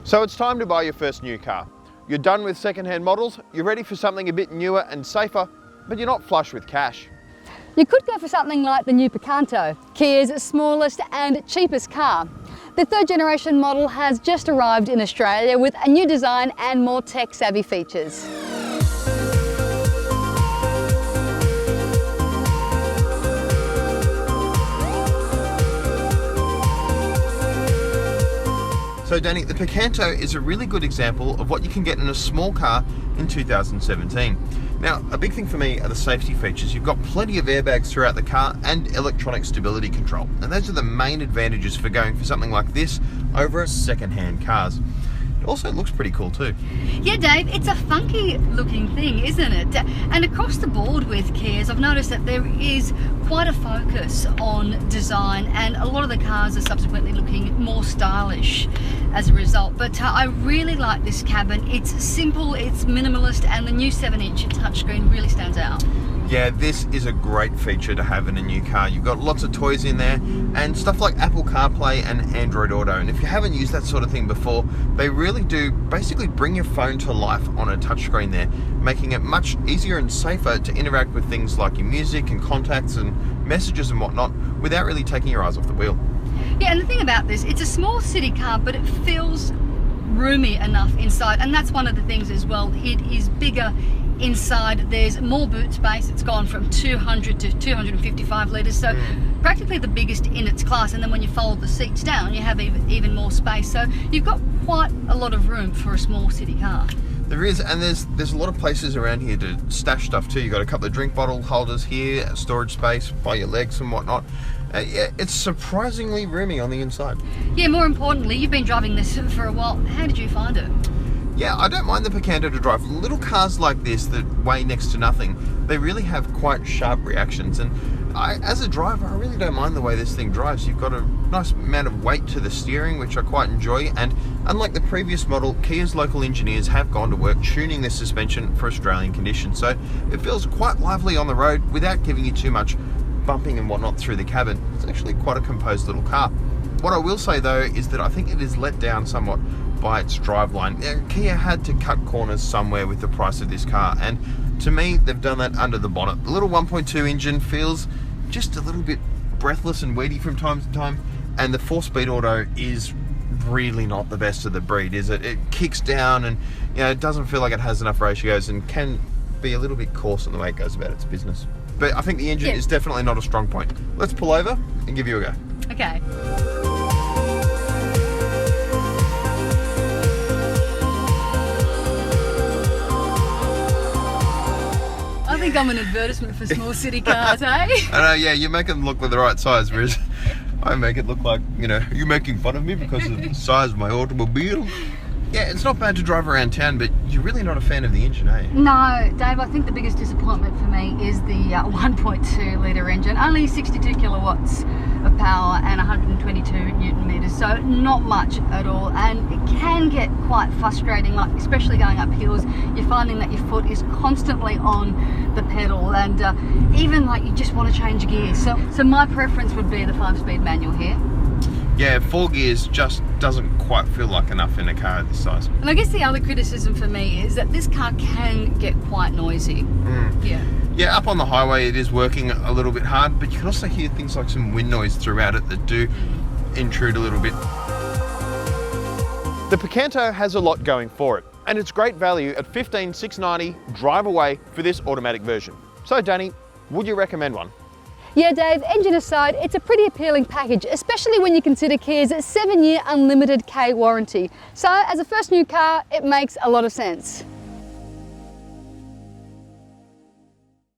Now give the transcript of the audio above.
So it's time to buy your first new car. You're done with second-hand models, you're ready for something a bit newer and safer, but you're not flush with cash. You could go for something like the new Picanto, Kia's smallest and cheapest car. The third generation model has just arrived in Australia with a new design and more tech-savvy features. So Danny, the Picanto is a really good example of what you can get in a small car in 2017. Now, a big thing for me are the safety features. You've got plenty of airbags throughout the car and electronic stability control. And those are the main advantages for going for something like this over second-hand cars. It also looks pretty cool too. Yeah, Dave, it's a funky looking thing, isn't it? And across the board with Kias, I've noticed that there is quite a focus on design, and a lot of the cars are subsequently looking more stylish as a result. But I really like this cabin. It's simple, it's minimalist, and the new 7-inch touchscreen really stands out. Yeah, this is a great feature to have in a new car. You've got lots of toys in there and stuff like Apple CarPlay and Android Auto. And if you haven't used that sort of thing before, they really do basically bring your phone to life on a touchscreen there, making it much easier and safer to interact with things like your music and contacts and messages and whatnot without really taking your eyes off the wheel. Yeah, and the thing about this, it's a small city car, but it feels roomy enough inside. And that's one of the things as well. It is bigger inside, there's more boot space. It's gone from 200 to 255 litres, so practically the biggest in its class. And then when you fold the seats down, you have even more space. So you've got quite a lot of room for a small city car. There is, and there's a lot of places around here to stash stuff too. You've got a couple of drink bottle holders here, storage space by your legs and whatnot. Yeah, it's surprisingly roomy on the inside. Yeah, more importantly, you've been driving this for a while. How did you find it? Yeah, I don't mind the Picanto to drive. Little cars like this that weigh next to nothing, they really have quite sharp reactions. And as a driver, I really don't mind the way this thing drives. You've got a nice amount of weight to the steering, which I quite enjoy. And unlike the previous model, Kia's local engineers have gone to work tuning this suspension for Australian conditions. So it feels quite lively on the road without giving you too much bumping and whatnot through the cabin. It's actually quite a composed little car. What I will say though is that I think it is let down somewhat by its driveline. Kia had to cut corners somewhere with the price of this car, and to me they've done that under the bonnet. The little 1.2 engine feels just a little bit breathless and weedy from time to time, and the 4-speed auto is really not the best of the breed, is it? It kicks down and it doesn't feel like it has enough ratios and can be a little bit coarse in the way it goes about its business. But I think the engine is definitely not a strong point. Let's pull over and give you a go. Okay. I think I'm an advertisement for small city cars, eh? I know, yeah, you make them look like the right size, whereas I make it look like, you're making fun of me because of the size of my automobile. Yeah, it's not bad to drive around town, but you're really not a fan of the engine, eh? No, Dave, I think the biggest disappointment for me is the 1.2 litre engine. Only 62 kilowatts of power and 122 newton meters, so not much at all. And it can get quite frustrating, like especially going up hills. You're finding that your foot is constantly on the pedal, and even like you just want to change gears. So my preference would be the 5-speed manual here. Yeah, 4 gears just doesn't quite feel like enough in a car this size. And I guess the other criticism for me is that this car can get quite noisy. Yeah, up on the highway it is working a little bit hard, but you can also hear things like some wind noise throughout it that do intrude a little bit. The Picanto has a lot going for it, and it's great value at $15,690 drive away for this automatic version. So Danny, would you recommend one? Yeah, Dave, engine aside, it's a pretty appealing package, especially when you consider Kia's 7-year unlimited K warranty. So as a first new car, it makes a lot of sense.